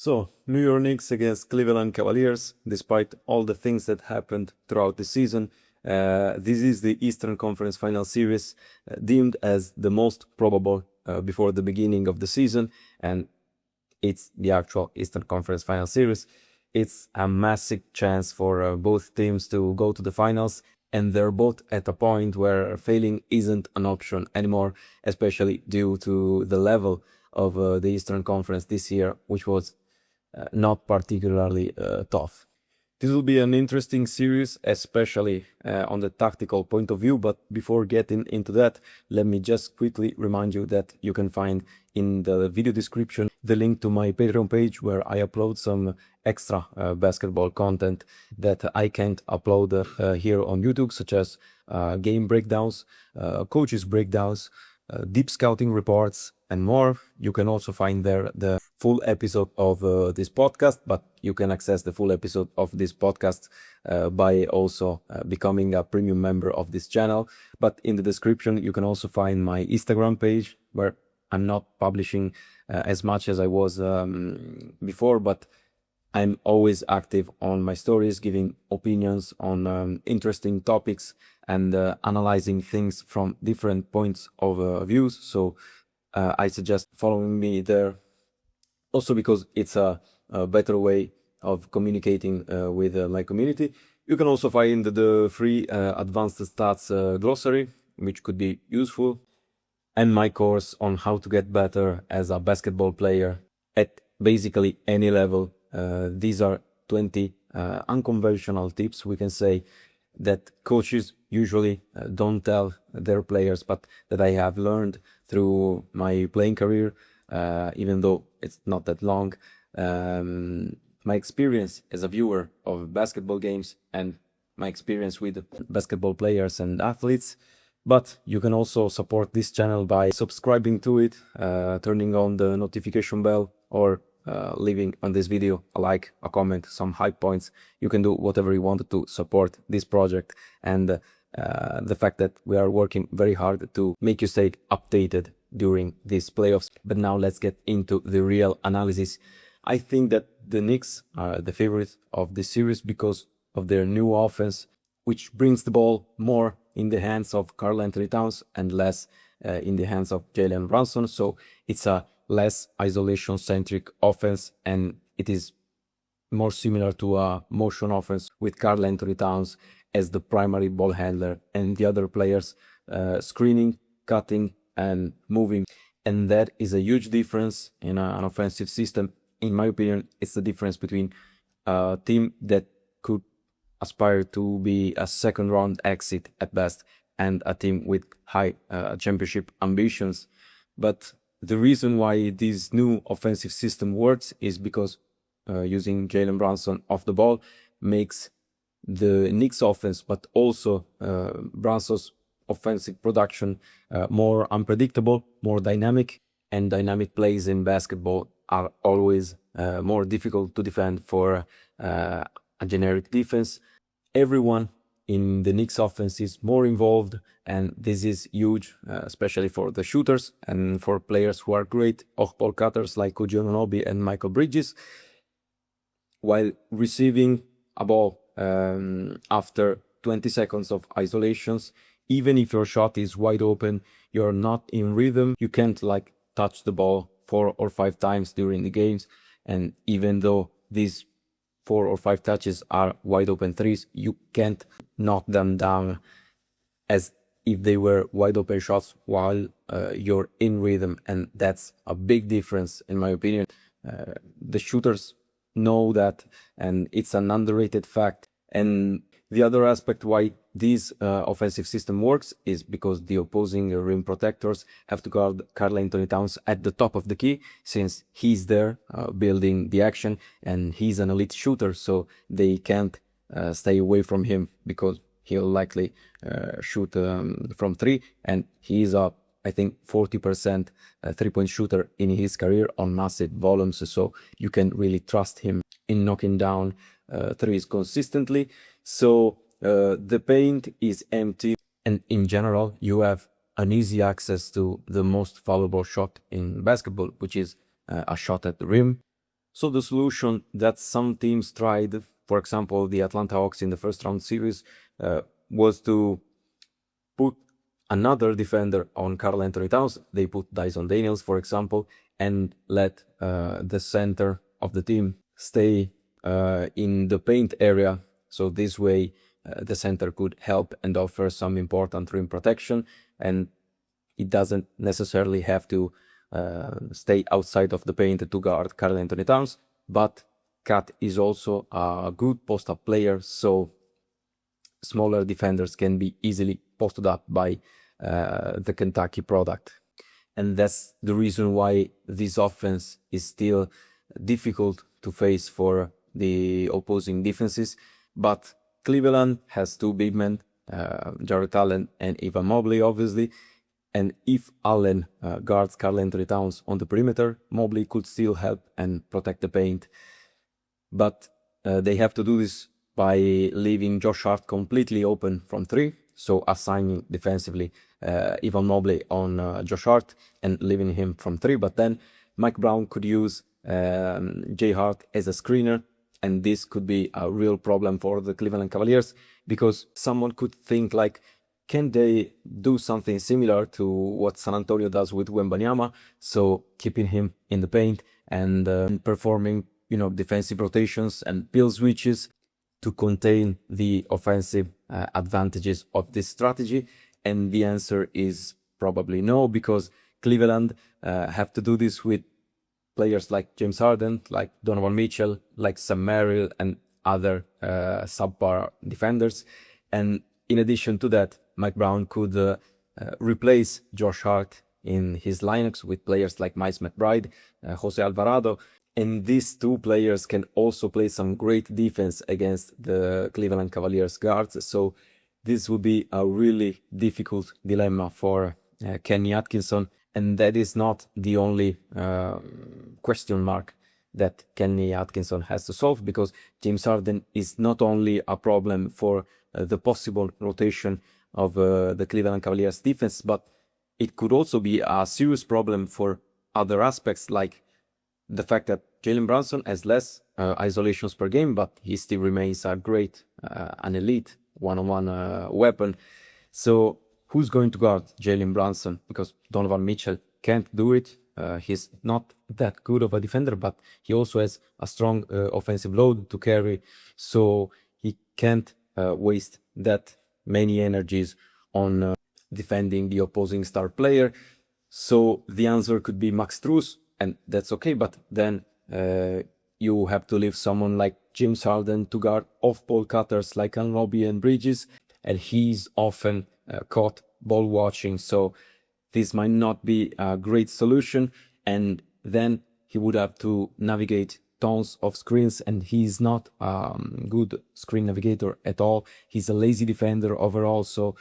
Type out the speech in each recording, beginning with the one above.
So, New York Knicks against Cleveland Cavaliers. Despite all the things that happened throughout the season, this is the Eastern Conference Final Series, deemed as the most probable before the beginning of the season, and it's the actual Eastern Conference Final Series. It's a massive chance for both teams to go to the finals, and they're both at a point where failing isn't an option anymore, especially due to the level of the Eastern Conference this year, which was not particularly tough. This will be an interesting series, especially on the tactical point of view, but before getting into that, let me just quickly remind you that you can find in the video description the link to my Patreon page, where I upload some extra basketball content that I can't upload here on YouTube, such as game breakdowns, coaches breakdowns, deep scouting reports, and more. You can also find there the full episode of this podcast, but you can access the full episode of this podcast by also becoming a premium member of this channel. But in the description, you can also find my Instagram page, where I'm not publishing as much as I was before, but I'm always active on my stories, giving opinions on interesting topics and analyzing things from different points of views. So I suggest following me there, also because it's a better way of communicating with my community. You can also find the free advanced stats glossary, which could be useful, and my course on how to get better as a basketball player at basically any level. These are 20 unconventional tips, we can say, that coaches usually don't tell their players, but that I have learned through my playing career, even though it's not that long. My experience as a viewer of basketball games and my experience with basketball players and athletes. But you can also support this channel by subscribing to it, turning on the notification bell, or leaving on this video a like, a comment, some high points. You can do whatever you want to support this project and the fact that we are working very hard to make you stay updated during these playoffs. But now let's get into the real analysis. I think that the Knicks are the favorite of this series because of their new offense, which brings the ball more in the hands of Karl-Anthony Towns and less in the hands of Jalen Brunson. So it's a less isolation-centric offense, and it is more similar to a motion offense with Karl-Anthony Towns as the primary ball handler and the other players screening, cutting, and moving. And that is a huge difference in an offensive system. In my opinion, it's the difference between a team that could aspire to be a second-round exit at best and a team with high championship ambitions. But the reason why this new offensive system works is because using Jalen Brunson off the ball makes the Knicks offense, but also Brunson's offensive production more unpredictable, more dynamic, and dynamic plays in basketball are always more difficult to defend for a generic defense. Everyone in the Knicks offense is more involved, and this is huge, especially for the shooters and for players who are great off-ball cutters like OG Anunoby and Michael Bridges. While receiving a ball after 20 seconds of isolations, even if your shot is wide open, you're not in rhythm, you can't touch the ball 4 or 5 times during the games. And even though these 4 or 5 touches are wide open threes, you can't knock them down as if they were wide open shots while you're in rhythm. And that's a big difference, in my opinion. The shooters know that, and it's an underrated fact. And the other aspect why this offensive system works is because the opposing rim protectors have to guard Karl-Anthony Towns at the top of the key, since he's there building the action, and he's an elite shooter, so they can't stay away from him because he'll likely shoot from 3, and he's a, I think, 40% three-point shooter in his career on massive volumes, so you can really trust him in knocking down threes consistently. So the paint is empty, and in general you have an easy access to the most valuable shot in basketball, which is a shot at the rim. So the solution that some teams tried, for example, the Atlanta Hawks in the first round series, was to put another defender on karl-anthony Towns. They put Dyson Daniels, for example, and let the center of the team stay in the paint area. So this way, the center could help and offer some important rim protection, and it doesn't necessarily have to stay outside of the paint to guard karl-anthony Towns. But Cat is also a good post-up player, so smaller defenders can be easily posted up by the Kentucky product. And that's the reason why this offense is still difficult to face for the opposing defenses. But Cleveland has two big men, Jarrett Allen and Evan Mobley, obviously. And if Allen guards karl-anthony Towns on the perimeter, Mobley could still help and protect the paint. But they have to do this by leaving Josh Hart completely open from three, so assigning defensively Evan Mobley on Josh Hart and leaving him from three. But then Mike Brown could use Jay Hart as a screener, and this could be a real problem for the Cleveland Cavaliers, because someone could think like, can they do something similar to what San Antonio does with Wembanyama? So keeping him in the paint and performing, defensive rotations and pill switches to contain the offensive advantages of this strategy. And the answer is probably no, because Cleveland have to do this with players like James Harden, like Donovan Mitchell, like Sam Merrill, and other subpar defenders. And in addition to that, Mike Brown could replace Josh Hart in his lineups with players like Miles McBride, Jose Alvarado, and these two players can also play some great defense against the Cleveland Cavaliers guards. So this would be a really difficult dilemma for Kenny Atkinson, and that is not the only question mark that Kenny Atkinson has to solve, because James Harden is not only a problem for the possible rotation of the Cleveland Cavaliers defense, but it could also be a serious problem for other aspects, like the fact that Jalen Brunson has less isolations per game, but he still remains a great, an elite one-on-one weapon. So who's going to guard Jalen Brunson? Because Donovan Mitchell can't do it. He's not that good of a defender, but he also has a strong offensive load to carry, so he can't waste that many energies on defending the opposing star player. So the answer could be Max Strus, and that's okay, but then you have to leave someone like James Harden to guard off-ball cutters like Anunoby and Bridges, and he's often caught ball watching, so this might not be a great solution. And then he would have to navigate tons of screens, and he's not a good screen navigator at all. He's a lazy defender overall, so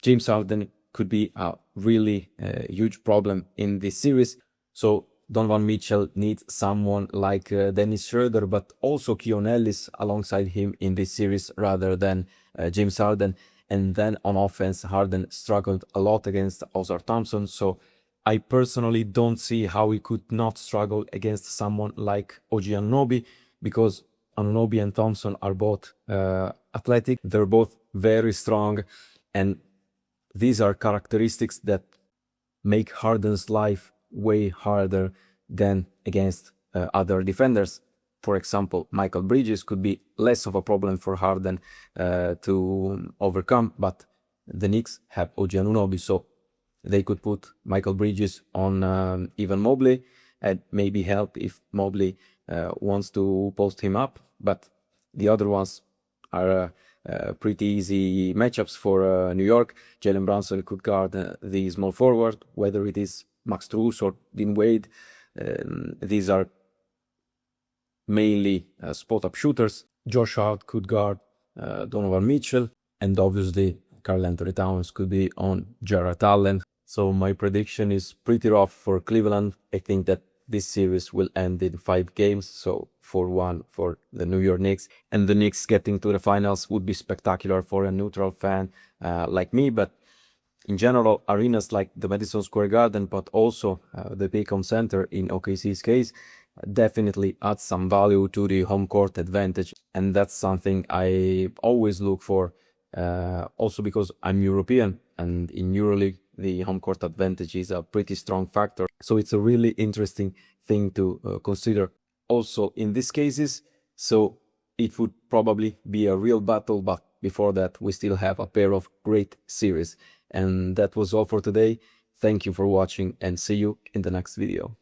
James Harden could be a really huge problem in this series. So Donovan Mitchell needs someone like Dennis Schroeder, but also Keon Ellis alongside him in this series rather than James Harden. And then on offense, Harden struggled a lot against Ozar Thompson, so I personally don't see how he could not struggle against someone like OG Anunoby, because Anunoby and Thompson are both athletic, they're both very strong, and these are characteristics that make Harden's life way harder than against other defenders. For example, Michael Bridges could be less of a problem for Harden to overcome, but the Knicks have OG Anunoby, so they could put Michael Bridges on Evan Mobley and maybe help if Mobley wants to post him up. But the other ones are pretty easy matchups for New York. Jalen Brunson could guard the small forward, whether it is Max Strus or Dean Wade. These are mainly spot-up shooters. Josh Hart could guard Donovan Mitchell, and obviously karl-anthony Towns could be on Jarrett Allen. So my prediction is pretty rough for Cleveland. I think that this series will end in 5 games, so 4-1 for the New York Knicks. And the Knicks getting to the finals would be spectacular for a neutral fan like me, but in general, arenas like the Madison Square Garden, but also the Paycom Center in OKC's case, definitely adds some value to the home court advantage, and that's something I always look for, also because I'm European, and in EuroLeague the home court advantage is a pretty strong factor, so it's a really interesting thing to consider also in these cases. So it would probably be a real battle, but before that we still have a pair of great series. And that was all for today. Thank you for watching, and see you in the next video.